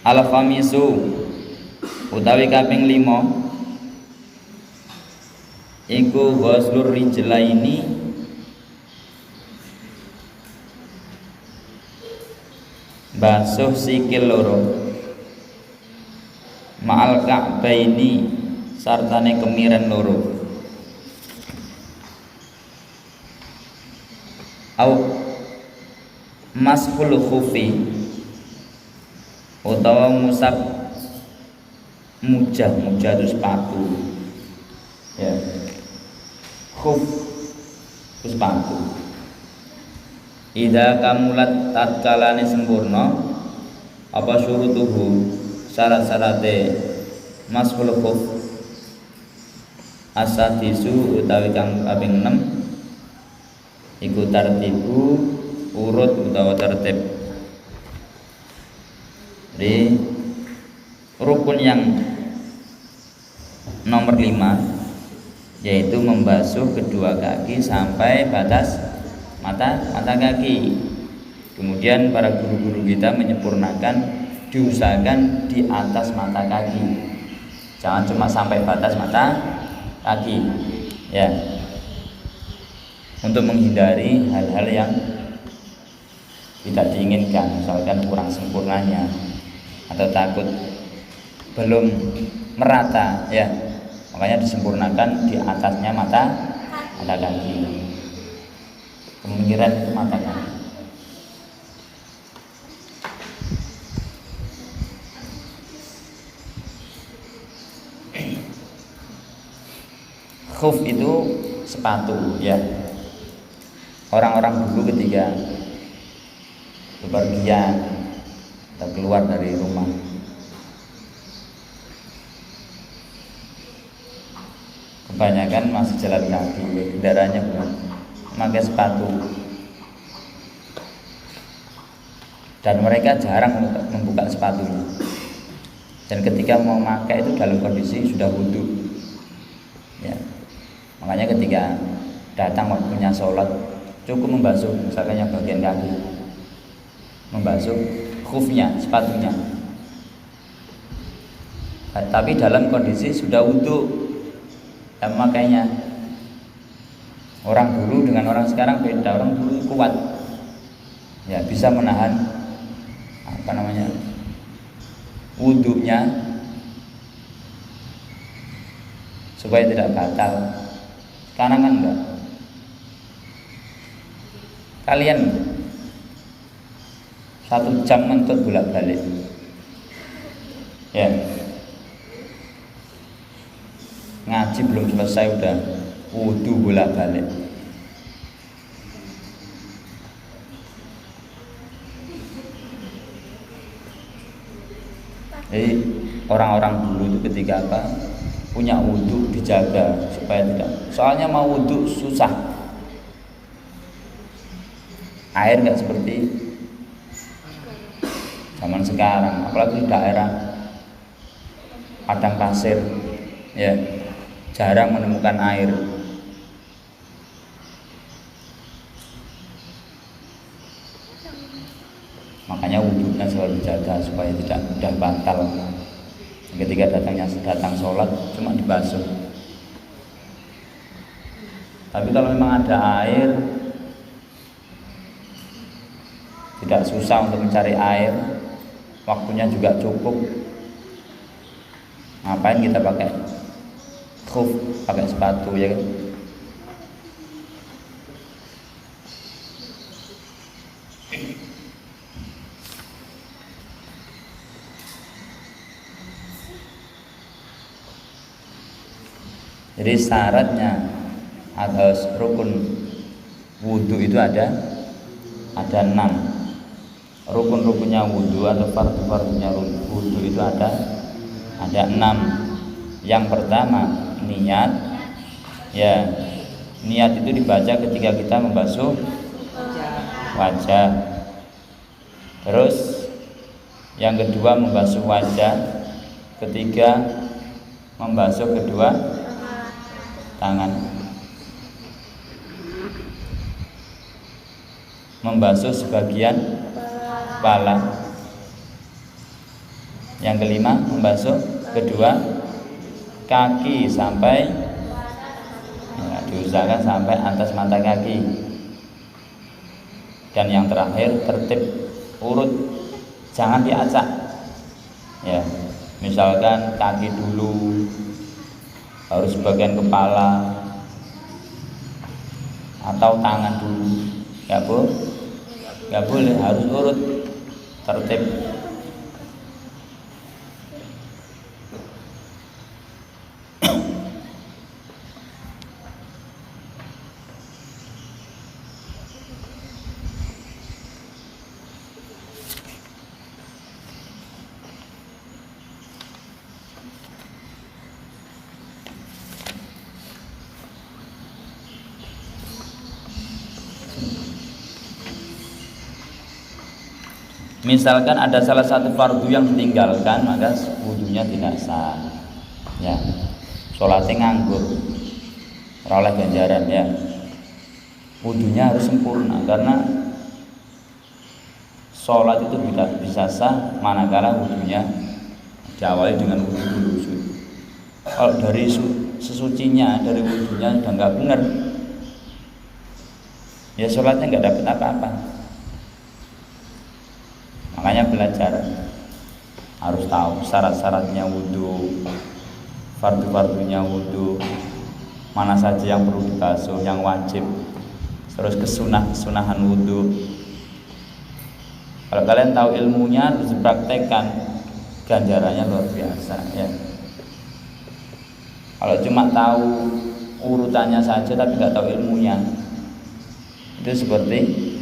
Al khamisu utawi kaping 5 iku ghuslur rijlaini basuh sikil loro ma'al ka'baini sartane kemiren loro au mashul khufi utawa musab mujah itu sepatu ya, khuf itu sepatu. Idza kamulat tatkalane sempurna apa syurutuhu syarat-syarate mashul khuf asadisu utawi kang kaping 6 iku tartibu urut utawa tertib. Jadi rukun yang nomor 5 yaitu membasuh kedua kaki sampai batas mata kaki. Kemudian para guru-guru kita menyempurnakan, diusahakan di atas mata kaki, jangan cuma sampai batas mata kaki ya, untuk menghindari hal-hal yang tidak diinginkan, misalkan kurang sempurnanya atau takut belum merata ya, makanya disempurnakan di atasnya mata kaki, kemiran mata kaki. Khuf itu sepatu ya, orang-orang dulu ketika bepergian atau keluar dari rumah kebanyakan masih jalan kaki, kendaraannya bukan memakai sepatu, dan mereka jarang membuka sepatunya, dan ketika mau memakai itu dalam kondisi sudah wudu ya. Makanya ketika datang waktunya sholat cukup membasuh misalkan yang bagian kaki, membasuh khufnya, sepatunya, tapi dalam kondisi sudah wudu. Dan makanya orang dulu dengan orang sekarang beda. Orang dulu kuat ya, bisa menahan wudunya supaya tidak batal. Sekarang kan enggak. Kalian 1 jam mentut bolak-balik ya, ngaji belum selesai udah wudu bolak-balik. Jadi orang-orang dulu itu ketika punya wudu dijaga supaya tidak, soalnya mau wudu susah, air nggak seperti zaman sekarang, apalagi di daerah padang pasir ya, jarang menemukan air. Makanya wudhunya selalu dijaga supaya tidak mudah batal. Ketika datang sholat cuma dibasuh. Tapi kalau memang ada air, tidak susah untuk mencari air, waktunya juga cukup, ngapain kita pakai khuf, pakai sepatu ya kan? Jadi syaratnya atau rukun wudhu itu ada 6. Rukun-rukunnya wudhu atau fardu-fardunya wudhu itu ada 6. Yang pertama niat ya, niat itu dibaca ketika kita membasuh wajah. Terus yang kedua membasuh wajah ketika membasuh kedua tangan, membasuh sebagian kepala, Yang kelima, membasuh kedua kaki sampai diusahakan sampai atas mata kaki. Dan yang terakhir, tertib urut, jangan diacak. Ya, misalkan kaki dulu, harus bagian kepala, atau tangan dulu, nggak boleh, harus urut, tertib. Misalkan ada salah satu fardu yang ditinggalkan, maka wudunya tidak sah. Ya, sholatnya nganggur, ora oleh ganjaran ya. Wudunya harus sempurna karena sholat itu tidak bisa sah manakala wudunya diawali dengan wudu dulu. Kalau dari sesucinya, dari wudunya udah nggak benar, ya sholatnya nggak dapat apa-apa. Makanya belajar, harus tahu syarat-syaratnya wudu, fardu-fardunya wudu, mana saja yang perlu dibasuh, yang wajib, terus kesunahan wudu. Kalau kalian tahu ilmunya, harus dipraktekkan, ganjarannya luar biasa ya. Kalau cuma tahu urutannya saja tapi nggak tahu ilmunya, itu seperti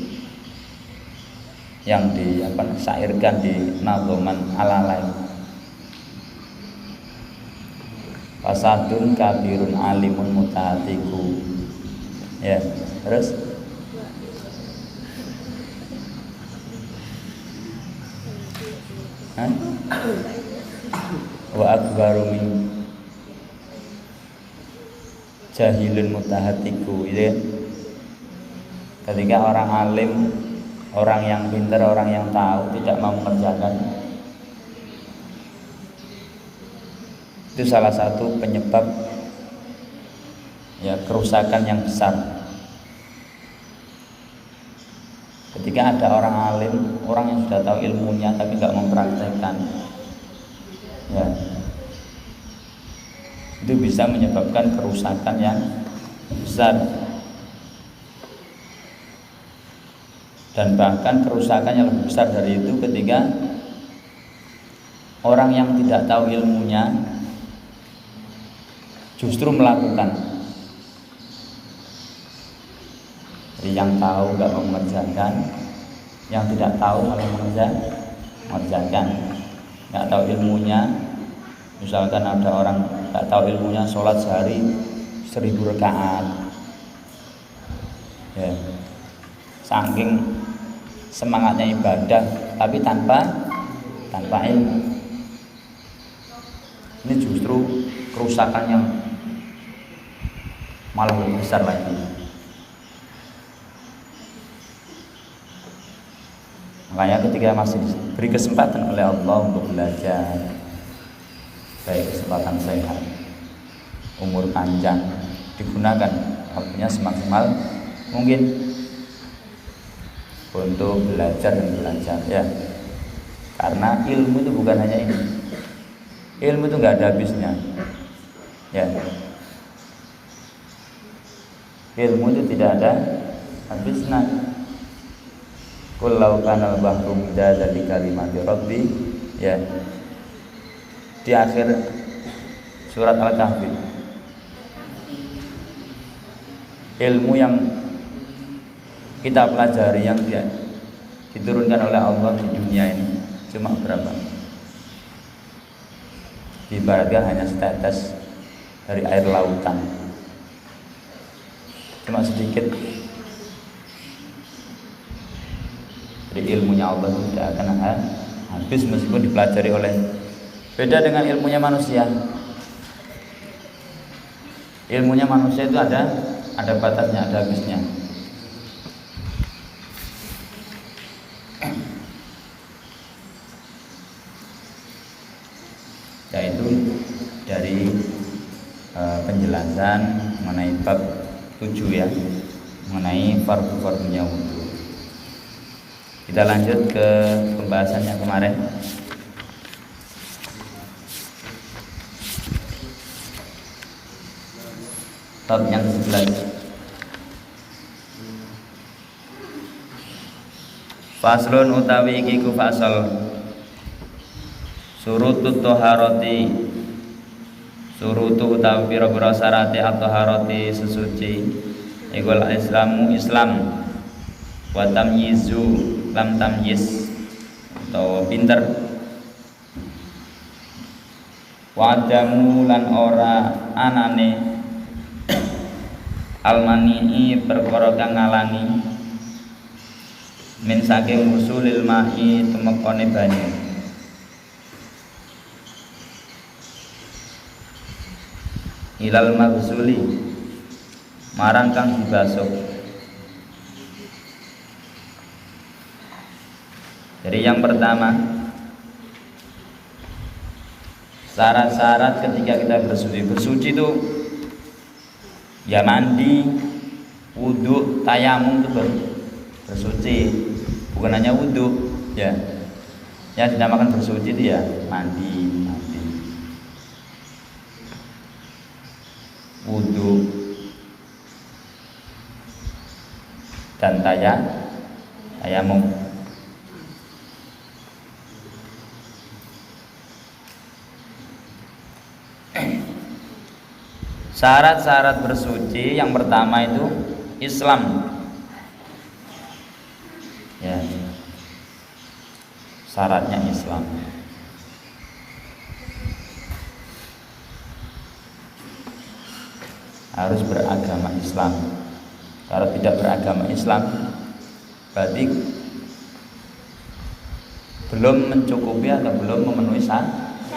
yang disairkan di Nadhoman Alalai, fasadun kabirun alimun mutahatiku. Ya, terus wa akbaru min jahilun mutahatiku. Itu ya. Ketika orang alim, orang yang pintar, orang yang tahu tidak mau mengerjakan, itu salah satu penyebab ya kerusakan yang besar. Ketika ada orang alim, orang yang sudah tahu ilmunya tapi nggak mempraktekkan, ya itu bisa menyebabkan kerusakan yang besar. Dan bahkan kerusakan yang lebih besar dari itu ketika orang yang tidak tahu ilmunya justru melakukan. Jadi yang tahu nggak mau mengerjakan, yang tidak tahu malah mengerjakan. Nggak tahu ilmunya, misalkan ada orang nggak tahu ilmunya, sholat sehari 1000 rakaat, ya, saking semangatnya ibadah tapi tanpa ilmu. Ini justru kerusakan yang malah lebih besar lagi. Makanya ketika masih diberi kesempatan oleh Allah untuk belajar, baik kesempatan sehat, umur panjang, digunakan waktunya semaksimal mungkin untuk belajar dan belajar ya. Karena ilmu itu bukan hanya ini, ilmu itu nggak ada habisnya ya. Ilmu itu tidak ada habisnya. Qul law kana al-bahru midadan li kalimati rabbi ya. Di akhir surat Al-Kahfi, ilmu yang kita pelajari yang diturunkan oleh Allah di dunia ini cuma berapa? Diibaratkan hanya setetes dari air lautan, cuma sedikit. Jadi ilmunya Allah itu tidak akan habis meskipun dipelajari oleh. Beda dengan ilmunya manusia. Ilmunya manusia itu ada batasnya, ada habisnya. dari penjelasan mengenai bab 7 ya, mengenai fardu-fardunya wudu. Kita lanjut ke pembahasan yang kemarin. Bab yang 11. Faslun utawi iki ku fasal surutut toharoti, surutu utawi pira-pira syarate at-toharoti sesuci ikul islamu Islam wa tamyizu lam tamyiz atau pinter wa adamu lan ora anane almani'i perkara kang ngalangi min saking usulil ma'i tumekone banyu ilal maghsuli marang kang dibasuh. Jadi yang pertama, syarat-syarat ketika kita bersuci itu ya mandi, wudhu, tayamum itu bersuci, bukan hanya wudhu ya. Yang dinamakan bersuci itu ya mandi, wudhu dan tayamum. Syarat-syarat bersuci yang pertama itu Islam ya, syaratnya Islam. Harus beragama Islam. Kalau tidak beragama Islam berarti belum mencukupi atau belum memenuhi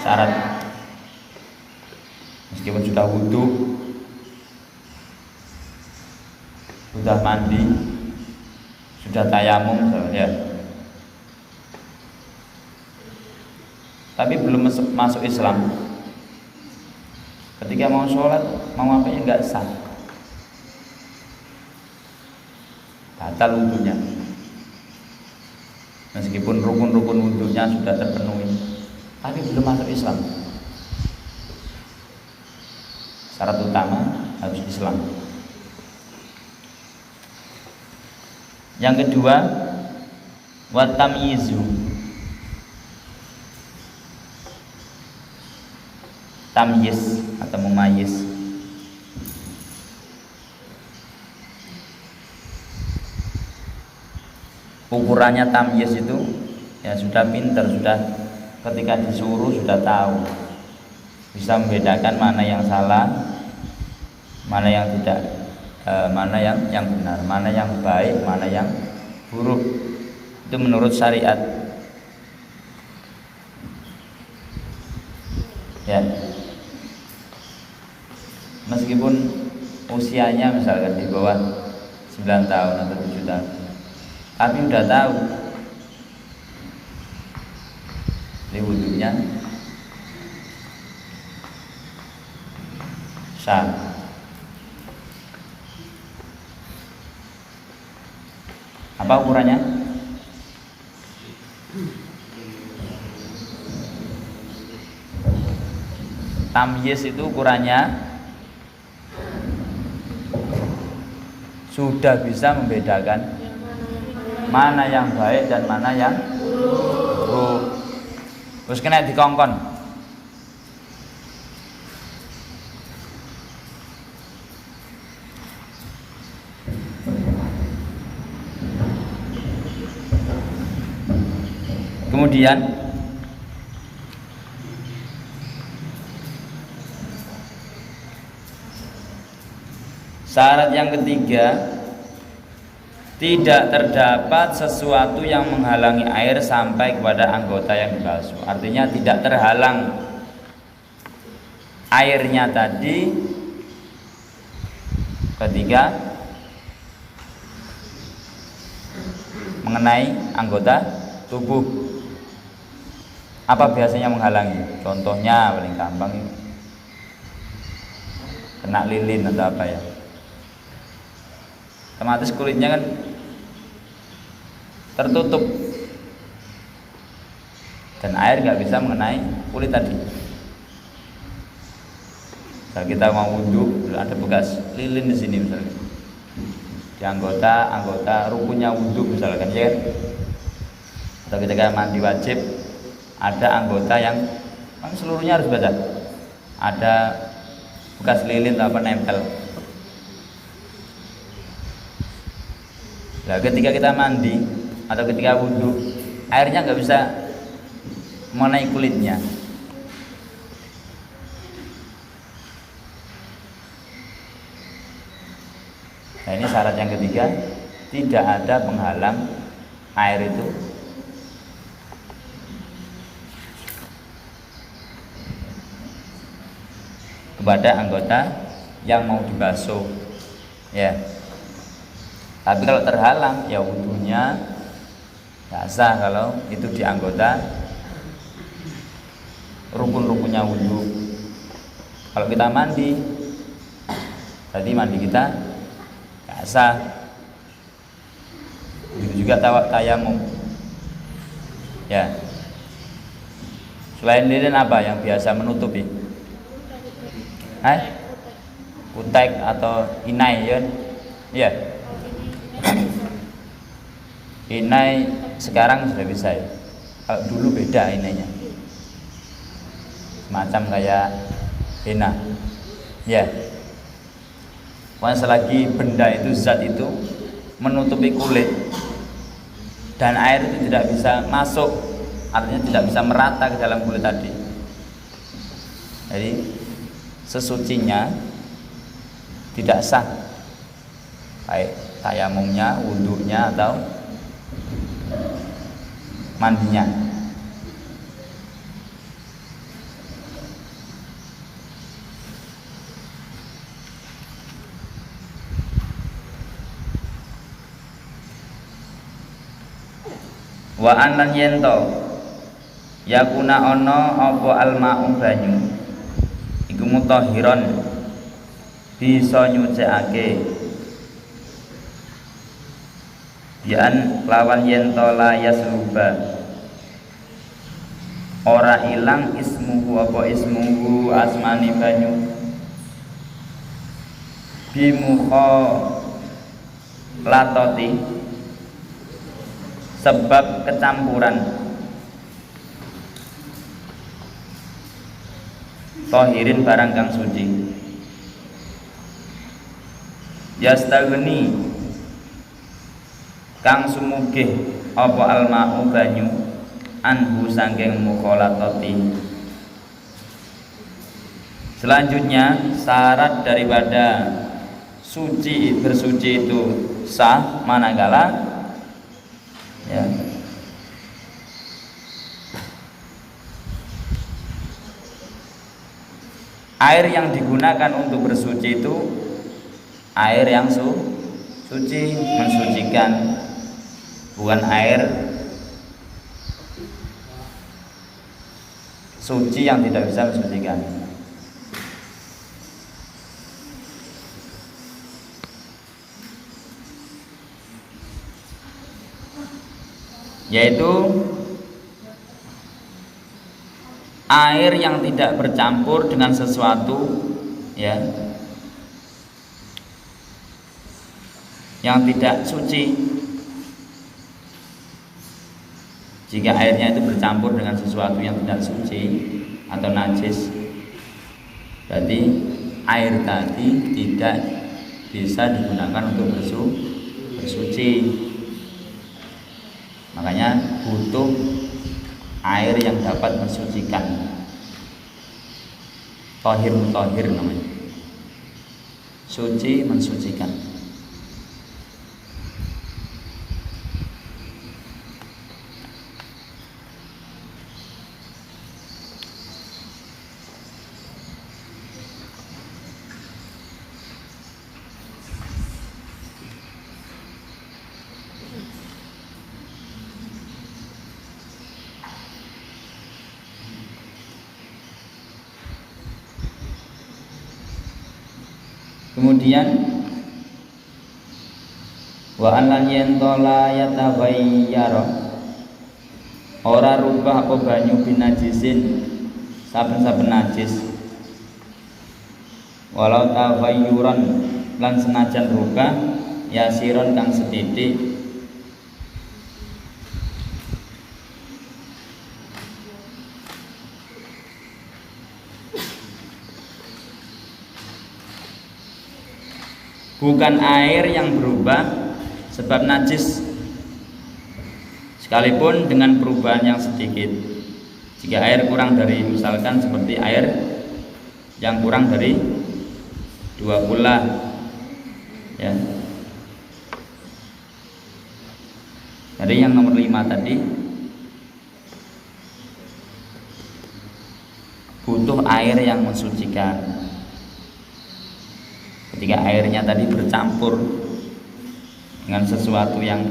syarat. Meskipun sudah wudhu, sudah mandi, sudah tayamum ya, tapi belum masuk Islam. Ketika mau sholat, mau apa ya nggak sah, batal wudhunya. Meskipun rukun-rukun wudhunya sudah terpenuhi, tapi belum masuk Islam. Syarat utama harus Islam. Yang kedua, wa tamyizu, tamyiz atau memayyiz. Ukurannya tamyiz itu ya sudah pintar, sudah ketika disuruh sudah tahu, bisa membedakan mana yang salah, mana yang tidak, mana yang benar, mana yang baik, mana yang buruk. Itu menurut syariat ya. Meskipun usianya misalkan di bawah 9 tahun atau 7 tahun, tapi udah tahu di wudhunya sah. Apa ukurannya? Tamyiz itu ukurannya sudah bisa membedakan mana yang baik dan mana yang buruk. Terus kena dikongkon. Kemudian syarat yang ketiga, tidak terdapat sesuatu yang menghalangi air sampai kepada anggota yang dibasuh. Artinya tidak terhalang airnya tadi ketika mengenai anggota tubuh. Apa biasanya menghalangi? Contohnya paling gampang kena lilin atau apa ya, otomatis kulitnya kan tertutup dan air nggak bisa mengenai kulit tadi. Kalau kita mau wudhu, ada bekas lilin di sini misalnya, di anggota rukunnya wudhu misalkan, ya kan? Atau ketika mandi wajib ada anggota yang seluruhnya harus basah, ada bekas lilin atau apa nempel. Nah, ketika kita mandi atau ketika wudhu, airnya nggak bisa mengenai kulitnya. Nah, ini syarat yang ketiga, tidak ada penghalang air itu kepada anggota yang mau dibasuh, ya. Tapi kalau terhalang, ya wudhunya nggak sah kalau itu di anggota rukun-rukunnya wudhu. Kalau kita mandi, tadi mandi kita nggak sah. Begitu juga tayamum, ya. Selain lilin apa yang biasa menutupi? Kutek atau inai, ya? Iya. Inai sekarang sudah bisa, ya. Kalau dulu beda inainya, semacam kayak henna, ya. Pokoknya selagi benda itu, zat itu menutupi kulit dan air itu tidak bisa masuk, artinya tidak bisa merata ke dalam kulit tadi, jadi sesucinya tidak sah, baik tayamumnya, wudhunya atau mandinya. Wa anan yento yakuna ono apa alma'u banyu iku mutahhiron bisa nyucikake yan lawan yento la yasluba ora ilang ismuhu apa ismuhu asmani banyu bimukho latoti sebab kecampuran tohirin barang kang suci. Yastagni kang sumugih apa alma'u banyu anhu sangking mukholatoti. Selanjutnya syarat daripada suci bersuci itu sah manakala, ya, air yang digunakan untuk bersuci itu air yang suci, mensucikan, bukan air suci yang tidak bisa mensucikan. Yaitu air yang tidak bercampur dengan sesuatu, ya, yang tidak suci. Jika airnya itu bercampur dengan sesuatu yang tidak suci atau najis, berarti air tadi tidak bisa digunakan untuk bersuci. Makanya butuh air yang dapat mensucikan, tohir mutohir namanya, suci mensucikan. Kemudian wa an yento la yataghayyara, ora rubah apa banyu binajisin saben-saben najis, walau taghayyuran lan senajan rubah yasiron kang setitik. Bukan air yang berubah sebab najis, sekalipun dengan perubahan yang sedikit. Jika air kurang dari, misalkan seperti air yang kurang dari 2 kula, ya. Jadi yang nomor 5 tadi butuh air yang mensucikan. Ketika airnya tadi bercampur dengan sesuatu yang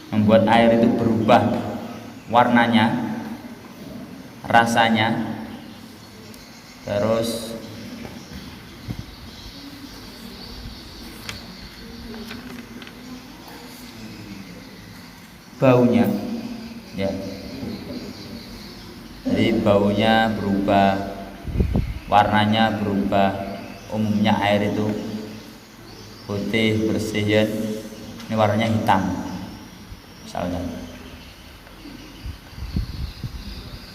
membuat air itu berubah warnanya, rasanya, terus baunya, ya. Jadi baunya berubah, warnanya berubah. Umumnya air itu putih bersih, ya. Ini warnanya hitam misalnya.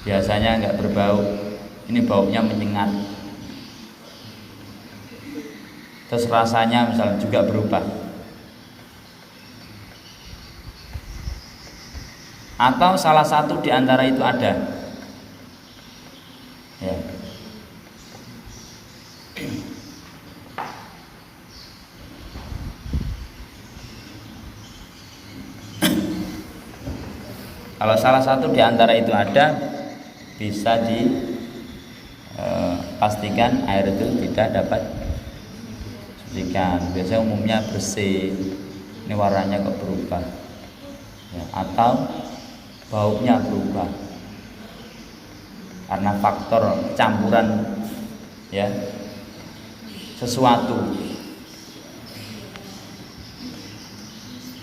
Biasanya nggak berbau, ini baunya menyengat. Terus rasanya misalnya juga berubah. Atau salah satu di antara itu ada, ya. Kalau salah satu di antara itu ada, bisa dipastikan air itu tidak dapat sucikan. Biasanya umumnya bersih, ini warnanya kok berubah, ya. Atau baunya berubah karena faktor campuran, ya, sesuatu.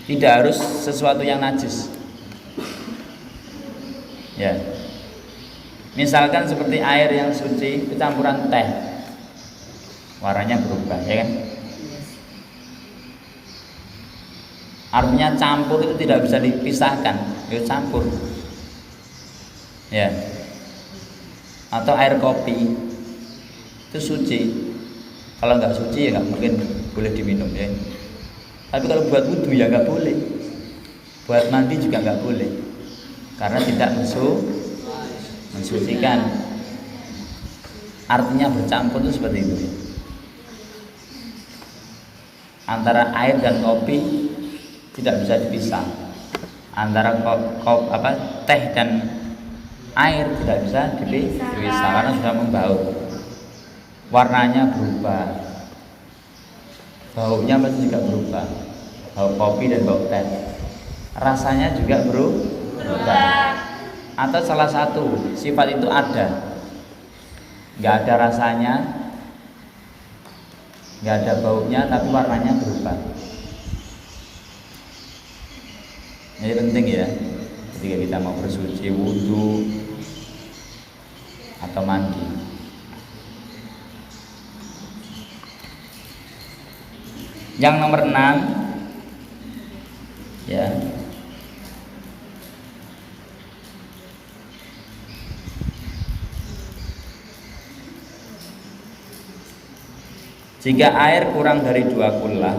Tidak harus sesuatu yang najis, ya. Misalkan seperti air yang suci kecampuran teh, warnanya berubah, ya kan? Artinya campur itu tidak bisa dipisahkan, itu campur, ya. Atau air kopi itu suci, kalau nggak suci ya nggak mungkin boleh diminum, ya. Tapi kalau buat wudhu ya nggak boleh, buat mandi juga nggak boleh, karena tidak mensucikan. Artinya bercampur itu seperti itu, ya. Antara air dan kopi tidak bisa dipisah, antara teh dan air tidak bisa dipisah karena sudah membau. Warnanya berubah, baunya pasti juga berubah, bau kopi dan bau teh. Rasanya juga berubah. Atau salah satu sifat itu ada, nggak ada rasanya, nggak ada baunya, tapi warnanya berubah. Ini penting, ya, ketika kita mau bersuci, wudhu atau mandi. Yang nomor 6, ya, jika air kurang dari 2 kula,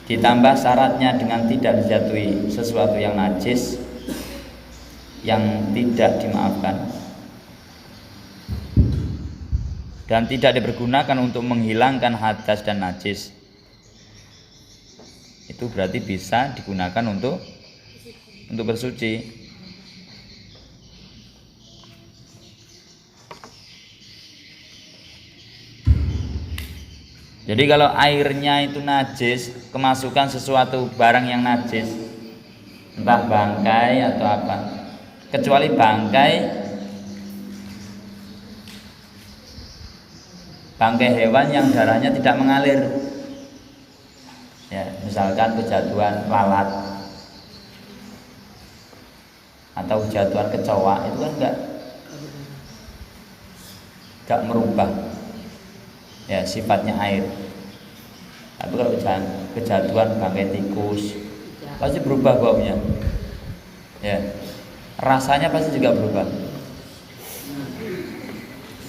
ditambah syaratnya dengan tidak dijatuhi sesuatu yang najis yang tidak dimaafkan dan tidak dipergunakan untuk menghilangkan hadas dan najis, itu berarti bisa digunakan untuk bersuci. Jadi kalau airnya itu najis, kemasukan sesuatu barang yang najis, entah bangkai atau apa, kecuali bangkai hewan yang darahnya tidak mengalir, ya misalkan kejatuhan lalat atau kejatuhan kecoa, itu kan enggak merubah ya sifatnya air. Tapi kalau kejatuhan bangkai tikus pasti berubah baunya, ya rasanya pasti juga berubah,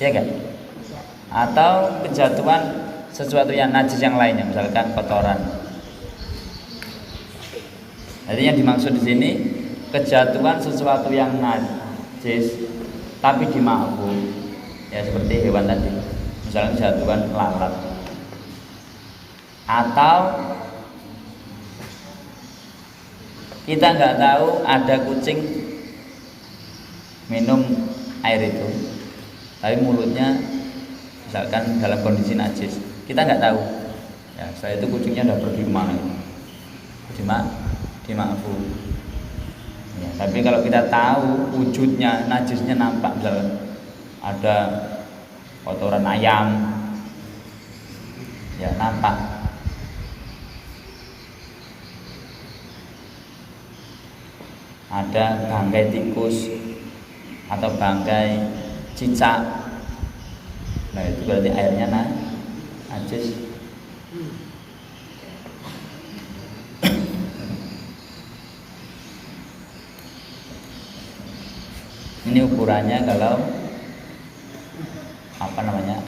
ya kan? Atau kejatuhan sesuatu yang najis yang lainnya, misalkan kotoran. Jadi yang dimaksud di sini kejatuhan sesuatu yang najis tapi dimaafkan, ya seperti hewan tadi, misalkan kejatuhan lalat. Atau kita nggak tahu ada kucing minum air itu, tapi mulutnya misalkan dalam kondisi najis, kita nggak tahu. Ya, setelah itu kucingnya udah pergi kemana? Dimaafkan. Ya, tapi kalau kita tahu wujudnya najisnya nampak, misalkan ada kotoran ayam, ya nampak. Ada bangkai tikus atau bangkai cicak, nah itu berarti airnya najis. Ini ukurannya kalau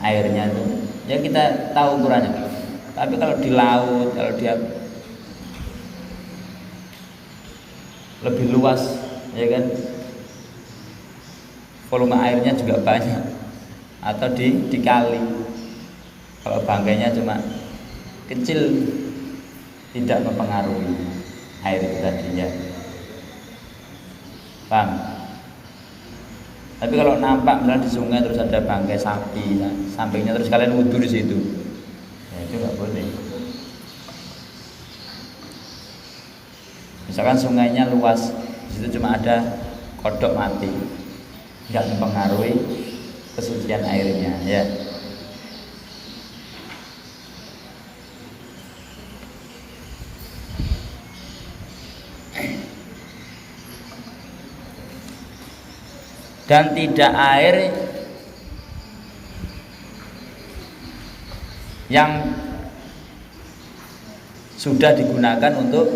airnya itu, ya kita tahu ukurannya. Tapi kalau di laut, kalau dia lebih luas, ya kan, volume airnya juga banyak, atau di kali, kalau bangkainya cuma kecil tidak mempengaruhi air itu tadinya, paham? Tapi kalau nampak misalnya di sungai terus ada bangkai sapi, ya, sampingnya terus kalian wudhu di situ, ya itu nggak boleh. Misalkan sungainya luas, di situ cuma ada kodok mati, nggak mempengaruhi kesucian airnya, ya. Dan tidak air yang sudah digunakan untuk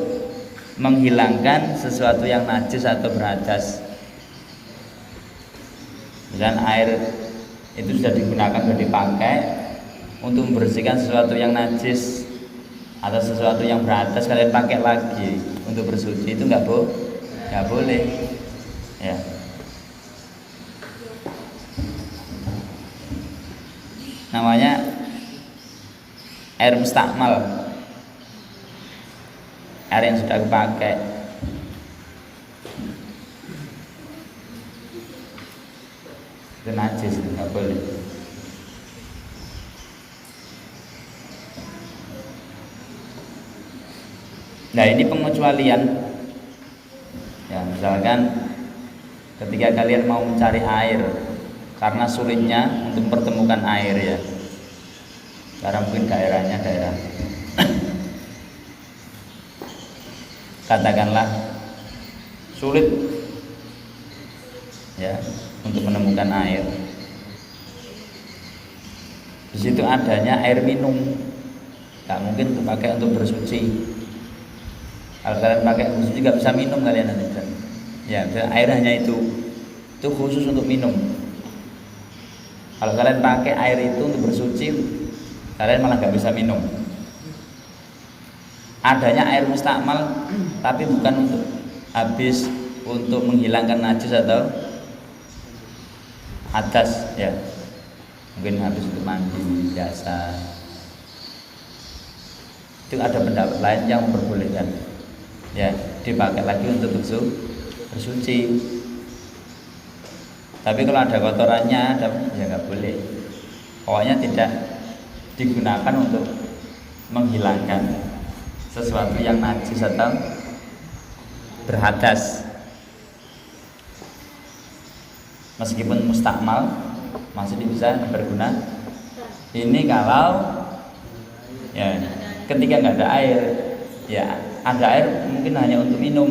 menghilangkan sesuatu yang najis atau berhadas. Dan air itu sudah digunakan, sudah dipakai untuk membersihkan sesuatu yang najis atau sesuatu yang berhadas, kalian pakai lagi untuk bersuci, itu nggak boleh, ya. Namanya air mustakmal, air yang sudah dipakai. Itu najis, nggak boleh. Nah ini pengecualian, ya misalkan ketika kalian mau mencari air karena sulitnya untuk mempertemukan air, ya, karena mungkin daerahnya daerah katakanlah sulit, ya, untuk menemukan air. Di situ adanya air minum, nggak mungkin dipakai untuk bersuci. Kalau kalian pakai bersuci nggak bisa minum kalian nanti, ya, air hanya itu khusus untuk minum. Kalau kalian pakai air itu untuk bersuci, kalian malah nggak bisa minum. Adanya air mustakmal, tapi bukan untuk habis untuk menghilangkan najis atau hadas, ya, mungkin habis untuk mandi biasa. Itu ada pendapat lain yang memperbolehkan, ya, dipakai lagi untuk bersuci. Tapi kalau ada kotorannya, ya nggak boleh. Pokoknya tidak digunakan untuk menghilangkan sesuatu yang najis atau berhadas, meskipun mustakmal masih bisa berguna. Ini kalau ya ketika nggak ada air, ya ada air mungkin hanya untuk minum.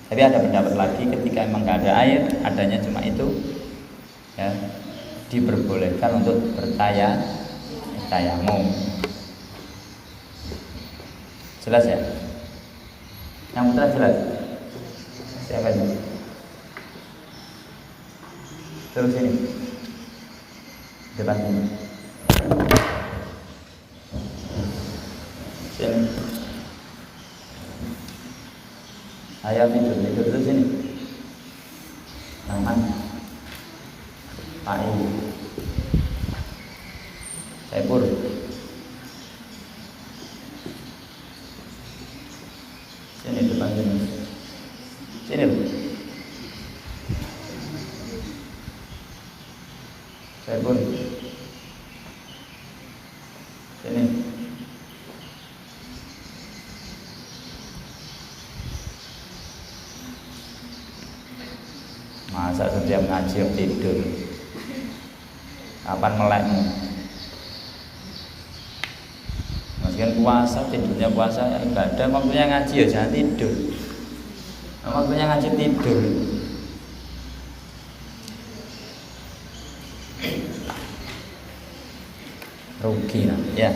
Tapi ada pendapat lagi ketika emang nggak ada air, adanya cuma itu, ya diperbolehkan untuk bertayamum. Jelas ya? Yang putra jelas? Siapa ini? Terus ini depan ini. Sini. Ayo tidur terus sini. Aman. Pak Ibu. Saya pur. Sini depan sini. Sini loh. Saya pun. Sini. Masa setiap ngaji tidur? Kapan melekmu? Meskipun puasa, tidurnya puasa, ya ibadah, waktunya ngaji ya jangan tidur. Waktunya ngaji tidur. Rugi lah, ya.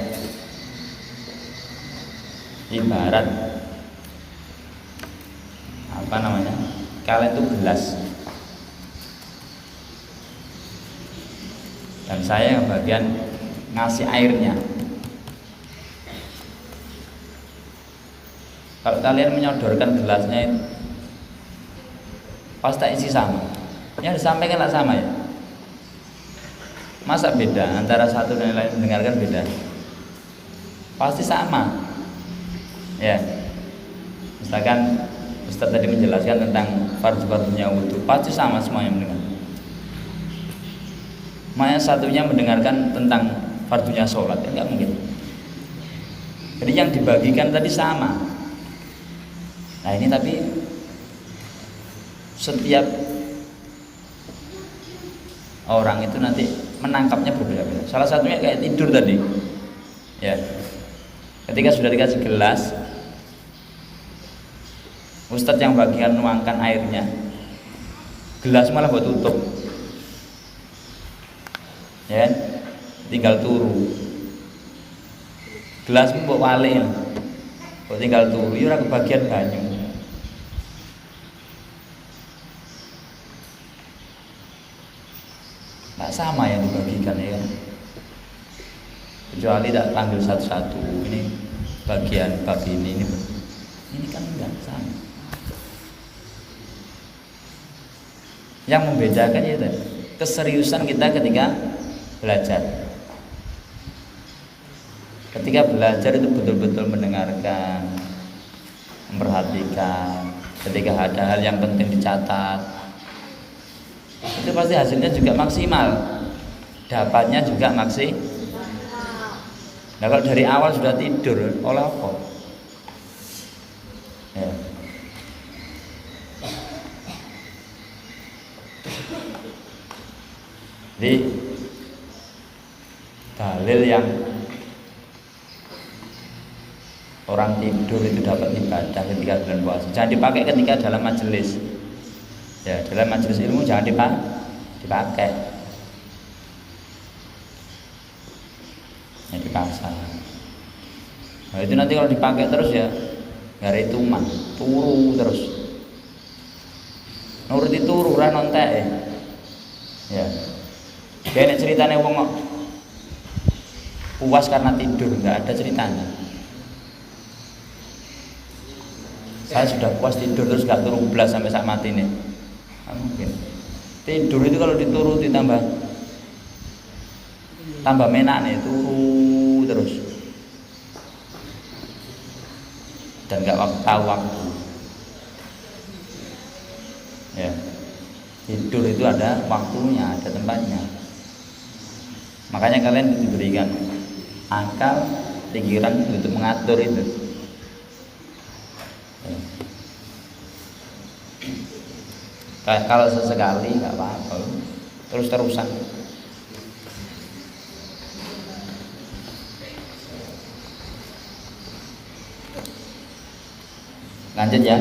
Ibarat apa namanya? Kalian tuh gelas. Dan saya yang bagian ngasih airnya. Kalau kalian menyodorkan gelasnya itu pasti isi sama. Yang disampaikan sama ya. Masa beda antara satu dan lain mendengarkan beda? Pasti sama. Ya. Misalkan Ustaz tadi menjelaskan tentang fardu-fardunya wudu, pasti sama semua yang mendengar. Makanya satunya mendengarkan tentang fardunya sholat, ya enggak mungkin. Jadi yang dibagikan tadi sama. Nah ini tapi setiap orang itu nanti menangkapnya berbeda-beda. Salah satunya kayak tidur tadi. Ya. Ketika sudah dikasih gelas, Ustadz yang bagian nuangkan airnya, gelas malah buat tutup. Ya, tinggal turu. Gelasmu buat wale, buat tinggal turu. Ya ora kebagian banyu. Nggak sama yang dibagikan ya. Kecuali tak panggil satu-satu. Ini bagian bab ini kan enggak sama. Yang membedakan ya tadi keseriusan kita ketika belajar. Ketika belajar itu betul-betul mendengarkan, memperhatikan. Ketika ada hal yang penting dicatat, itu pasti hasilnya juga maksimal. Dapatnya juga maksimal. Nah kalau dari awal sudah tidur, oleh apa? Ya. Jadi dalil yang orang tidur itu dapat ibadah ketika bulan puasa jangan dipakai ketika dalam majelis. Ya, dalam majelis ilmu jangan dipakai. Ya, di pasar. Nah, itu nanti kalau dipakai terus ya gara itu mah turu terus. Nuruti turu ra nontek. Ya. Kayaknya ceritanya wong kok puas karena tidur, nggak ada ceritanya. Saya sudah puas tidur terus nggak turu belas sampai saat mati nih. Nggak mungkin. Tidur itu kalau dituruti tambah menak nih, turu terus. Dan nggak tahu waktu. Ya. Tidur itu ada waktunya, ada tempatnya. Makanya kalian diberikan akal, pikiran untuk mengatur itu. Kalau sesekali nggak apa-apa, terus-terusan. Lanjut ya.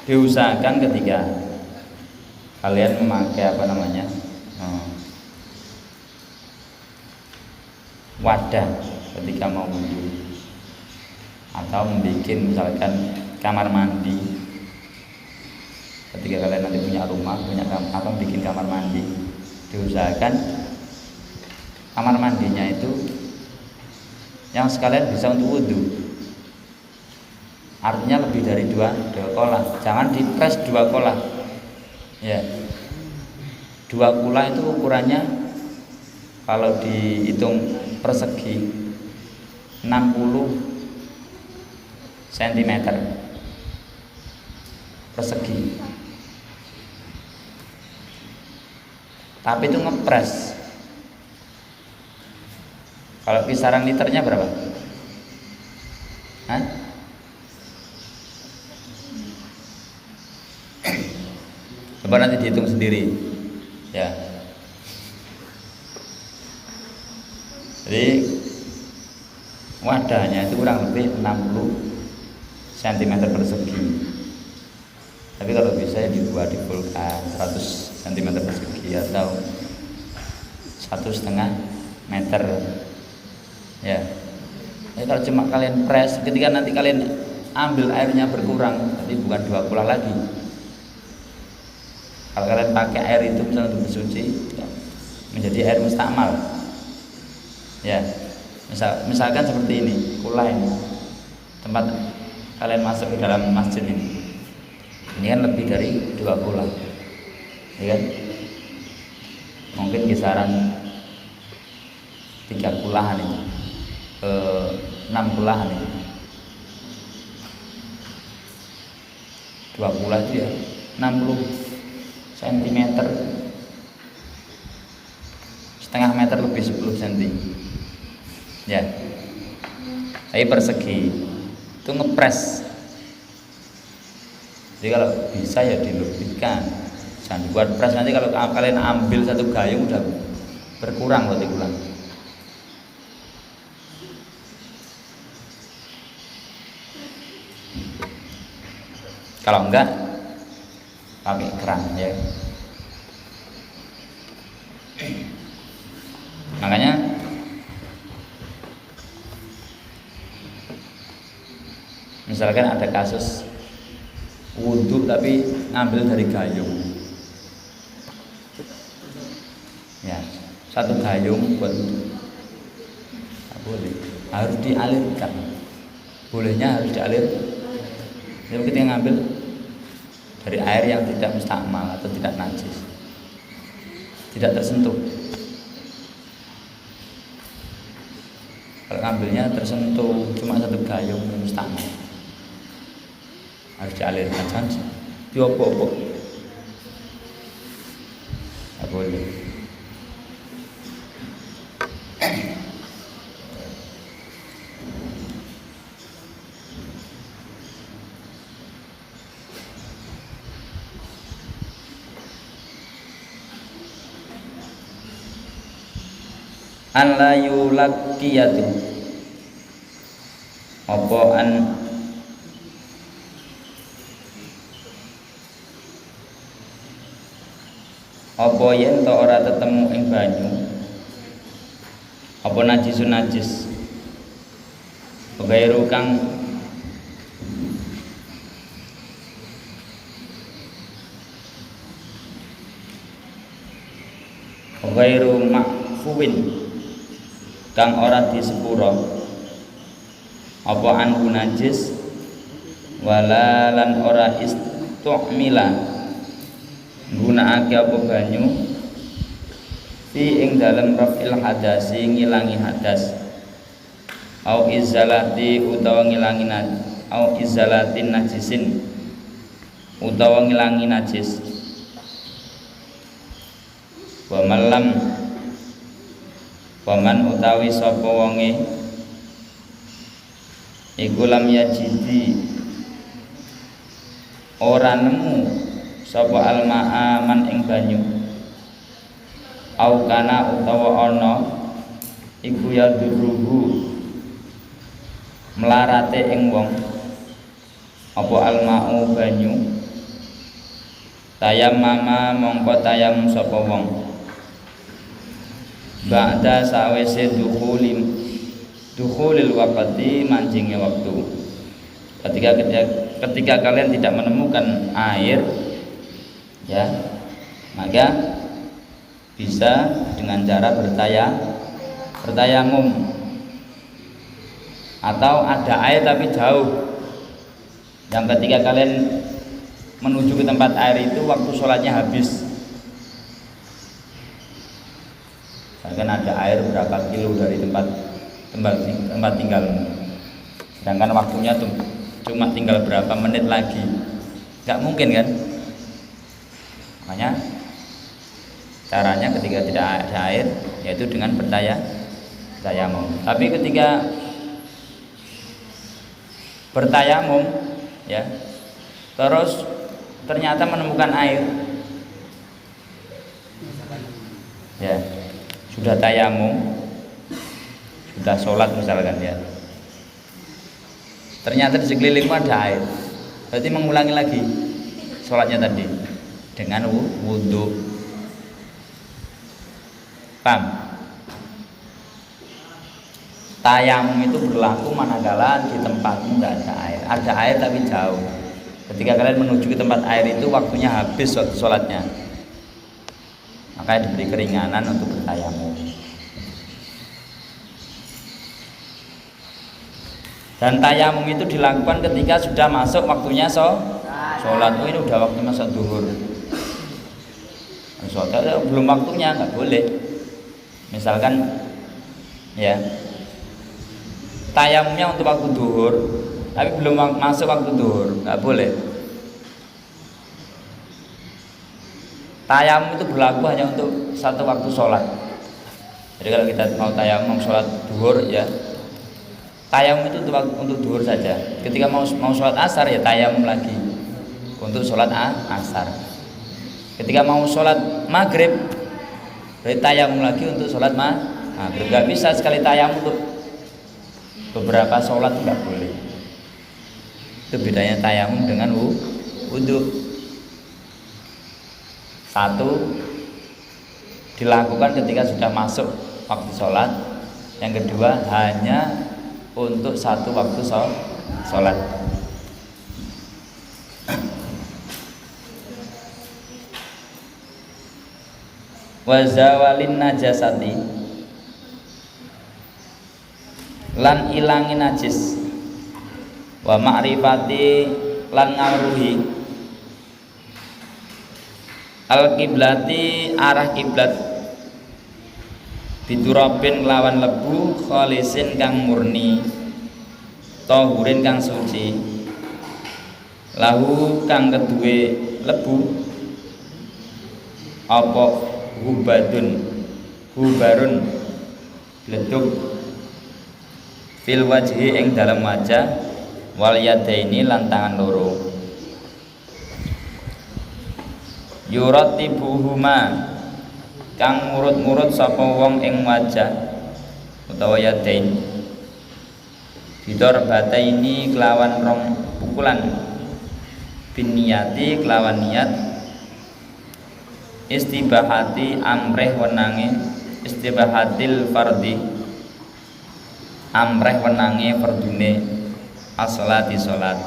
Diusahakan ketika kalian memakai wadah ketika mau wudhu atau membuat misalkan kamar mandi. Ketika kalian nanti punya rumah, bikin kamar mandi, diusahakan kamar mandinya itu yang sekalian bisa untuk wudhu. Artinya lebih dari dua kolah, jangan dipres 2 kolah ya. 2 kolah itu ukurannya kalau dihitung persegi 60 cm persegi, tapi itu ngepres. Kalau kisaran liternya berapa? Hah? Coba nanti dihitung sendiri ya. Jadi wadahnya itu kurang lebih 60 cm persegi. Tapi kalau bisa ya dibuat di vulkan 100 cm persegi atau 1,5 meter ya. Jadi kalau cuma kalian press, ketika nanti kalian ambil airnya berkurang, jadi bukan 2 kolah lagi. Kalau kalian pakai air itu misalnya untuk bersuci ya, menjadi air mustakmal ya. Misalkan seperti ini, kolah ini tempat kalian masuk ke dalam masjid ini kan lebih dari 2 kolah ya kan? Mungkin kisaran 3 kolahan ini ke 6 kolahan ini. 2 kolah itu ya 60 cm, setengah meter lebih 10 cm ya. Tapi persegi itu ngepres. Jadi kalau bisa ya dilebihkan, jangan dibuat pres. Nanti kalau kalian ambil 1 gayung udah berkurang berarti kurang. Kalau enggak pakai keran ya. Makanya misalkan ada kasus wudhu tapi ngambil dari gayung ya, 1 gayung buat wudhu nggak boleh, harus dialirkan. Bolehnya harus dialir. Jadi kita ngambil dari air yang tidak mustakmal atau tidak najis, tidak tersentuh. Kalau ngambilnya tersentuh cuma 1 gayung mustakmal, harus dialirkan, jangan diopok-opok, nggak boleh. An la yulaqiyatu apa yen to ora tetemu ing banyu apa najisun najis gairu kang gairu makfuwin kang ora disepuro apa anhu najis wala lan ora istu'mila gunakake apa banyu fi ing dalem rafil hadasi ngilangi hadas au izalati utawa ngilangi au izalatin najisin utawa ngilangi najis wa malam Paman utawi sapa wonge iku lam yajidi ora nemu sapa almaa man ing banyu au kana utawa ana iku ya duruhu melarate ing wong apa almau banyu tayam mama mongko tayam sapa wong ba'da sawise dukhulil waqti mancingnya waktu. Ketika kalian tidak menemukan air, ya, maka bisa dengan cara bertayamum, atau ada air tapi jauh. Yang ketika kalian menuju ke tempat air itu waktu sholatnya habis. Misalkan ada air berapa kilo dari tempat tinggalmu, sedangkan waktunya tuh cuma tinggal berapa menit lagi, nggak mungkin kan? Makanya caranya ketika tidak ada air yaitu dengan bertayamum. Tapi ketika bertayamum, ya, terus ternyata menemukan air, ya, sudah tayamum, sudah sholat misalkan, ya, ternyata di sekelilingmu ada air, berarti mengulangi lagi sholatnya tadi dengan wudhu. Paham? Tayamum itu berlaku manakala di tempatmu tidak ada air. Ada air tapi jauh. Ketika kalian menuju ke tempat air itu waktunya habis waktu sholatnya, maka diberi keringanan untuk bertayamum. Dan tayamum itu dilakukan ketika sudah masuk waktunya sholat. Oh, ini udah waktunya masuk duhur. Sholat belum waktunya, nggak boleh. Misalkan, ya, tayamumnya untuk waktu duhur, tapi belum masuk waktu duhur, nggak boleh. Tayamum itu berlaku hanya untuk satu waktu sholat. Jadi kalau kita mau tayamum sholat duhur, ya, tayamum itu untuk duhur saja. Ketika mau sholat asar, ya tayamum lagi untuk sholat asar. Ketika mau sholat maghrib, berarti tayamum lagi untuk sholat maghrib. Gak bisa sekali tayamum untuk beberapa sholat, nggak boleh. Itu bedanya tayamum dengan wudhu. Satu dilakukan ketika sudah masuk waktu sholat. Yang kedua hanya untuk satu waktu sholat. Wa zawalin najasati, lan ilangi najis, wa ma'rifati lan ngaruhi al kiblati arah kiblat, biturabin lawan lebu khalisin kang murni, tahurin kang suci, lahu kang kedue lebu apa hubarun leduk fil wajhi ing dalam wajah, wal yadaini lan tangan loro, yuratibuhuma kang murut-murut sapa wong ing wajah utawa yadain, bidor bataini kelawan rong pukulan, biniyati kelawan niat, istibahati amreh wenange, istibahatil fardi amreh wenange fardune as-sholati sholat,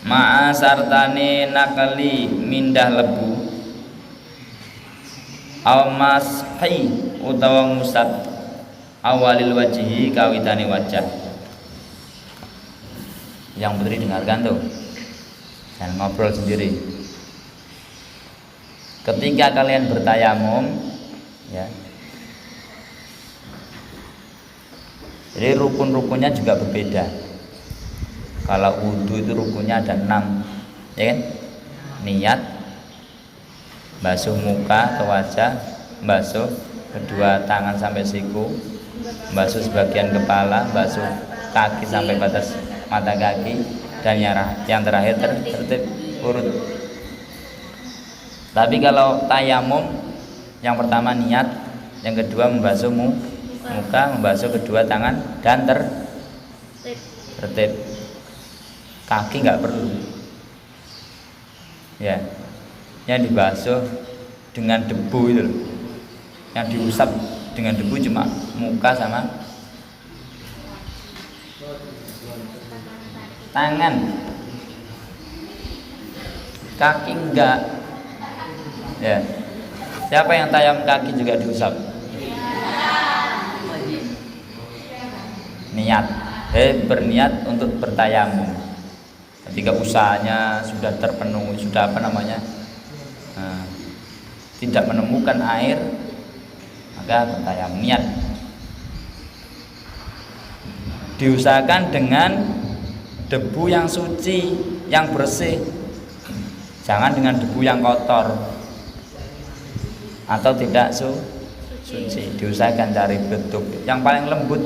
ma'a sartane nakali mindah lebu, aw mashi utawa musat awalil wajhi kawitane wajah. Yang putri dengarkan tuh, jangan ngobrol sendiri. Ketika kalian bertayamum, ya, jadi rukun-rukunnya juga berbeda. Kalau wudhu itu rukunnya ada 6, ya kan? Niat, basuh muka ke wajah, membasuh kedua tangan sampai siku, membasuh sebagian kepala, membasuh kaki sampai batas mata kaki, dan yang terakhir tertib urut. Tapi kalau tayamum, yang pertama niat, yang kedua membasuh muka, membasuh kedua tangan, dan tertib. Kaki nggak perlu, ya. Yang dibasuh dengan debu itu loh. Yang diusap dengan debu cuma muka sama tangan. Kaki enggak. Ya. Siapa yang tayamum kaki juga diusap? Niat. Berniat untuk bertayamum. Ketika usahanya sudah terpenuhi, sudah tidak menemukan air, maka bertayamum, niat. Diusahakan dengan debu yang suci, yang bersih. Jangan dengan debu yang kotor atau tidak suci. Diusahakan cari bentuk yang paling lembut.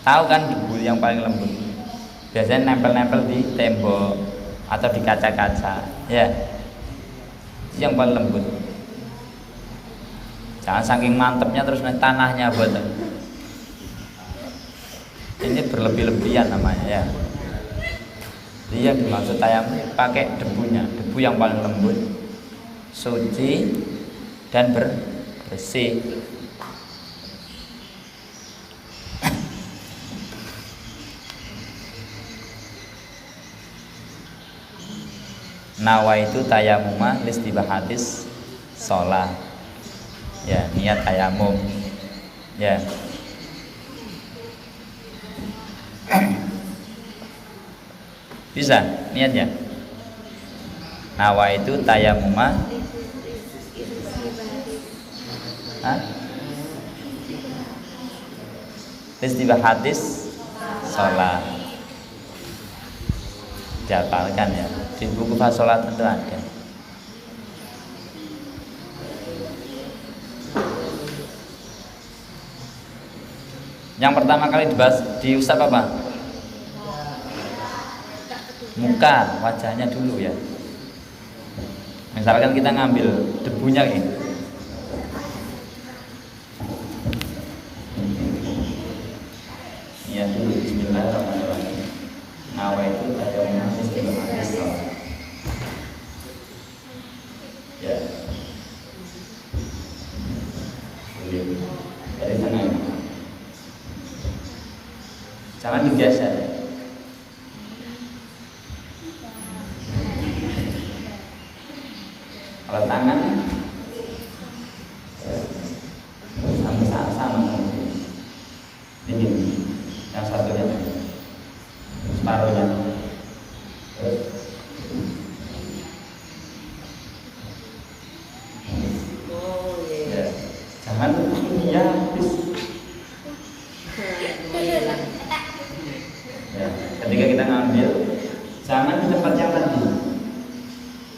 Tahu kan debu yang paling lembut? Biasanya nempel-nempel di tembok atau di kaca-kaca, ya. Yang paling lembut. Jangan saking mantepnya terus tanahnya buat. Ini berlebih-lebihan namanya, ya. Jadi yang dimaksud tayamum pakai debunya, debu yang paling lembut, suci dan bersih. Nawaitu tayamuma listibahatis sholat. Ya, niat tayamum. Ya. Bisa niatnya. Nawaitu tayamuma. Listibahatis sholat. Dihafalkan ya. Di buku fasolat tentu ada. Yang pertama kali diusap apa? Muka, wajahnya dulu ya. Misalkan kita ngambil debunya ini. Ya dulu, bismillahirrahmanirrahim. Nawaitu tayamum listibahatis sholat. Ya. Dari sana ya. Jangan digeser. Kalau tangan sama ini yang satunya separuhnya. Jangan ya habis. Ya, ketika kita ngambil, jangan di tempat yang tadi,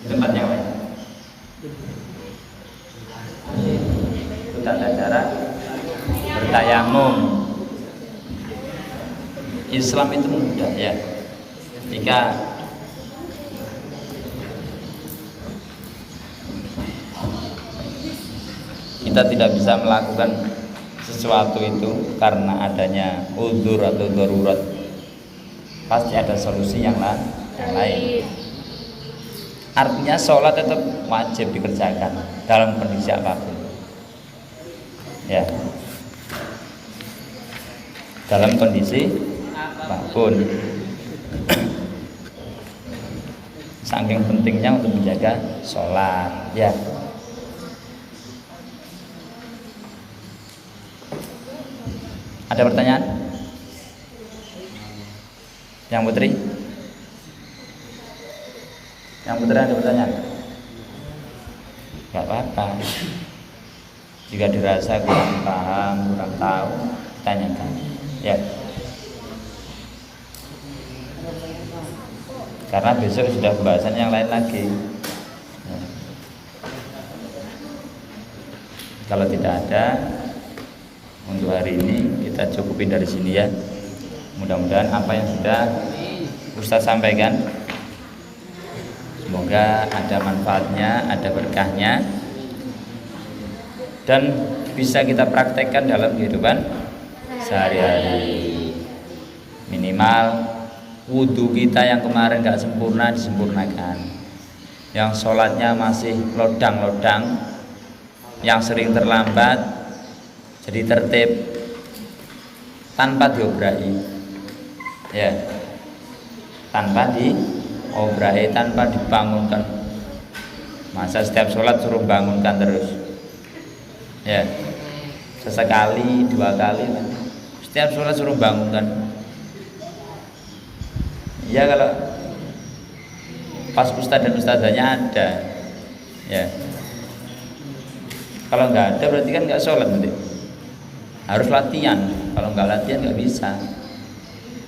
di tempat yang lain. Itu tata cara bertayamum. Islam itu mudah ya. Ketika kita tidak bisa melakukan sesuatu itu karena adanya uzur atau darurat, pasti ada solusi yang lain. Artinya sholat tetap wajib dikerjakan dalam kondisi apapun, ya. Dalam kondisi apapun. Saking pentingnya untuk menjaga sholat, ya. Ada pertanyaan? Yang Putri? Yang Putri ada pertanyaan? Gak apa-apa. Jika dirasa kurang paham, kurang tahu, tanyakan. Ya. Karena besok sudah pembahasan yang lain lagi. Ya. Kalau tidak ada, untuk hari ini kita cukupin dari sini ya. Mudah-mudahan apa yang sudah Ustaz sampaikan semoga ada manfaatnya, ada berkahnya, dan bisa kita praktekkan dalam kehidupan sehari-hari. Minimal wudhu kita yang kemarin gak sempurna disempurnakan, yang sholatnya masih lodang-lodang, yang sering terlambat jadi tertib tanpa diobrai ya, tanpa diobrai, tanpa dibangunkan. Masa setiap sholat suruh bangunkan terus ya, sesekali 2 kali setiap sholat suruh bangunkan ya. Kalau pas ustadz dan ustadzanya ada ya, kalau nggak ada berarti kan nggak sholat nanti. Harus latihan, kalau nggak latihan nggak bisa.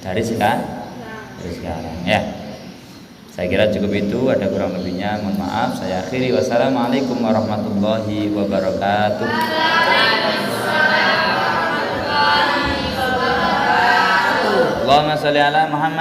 Dari sekarang ya. Saya kira cukup itu, ada kurang lebihnya mohon maaf. Saya akhiri, wassalamualaikum warahmatullahi wabarakatuh. Allahumma sholli ala Muhammad.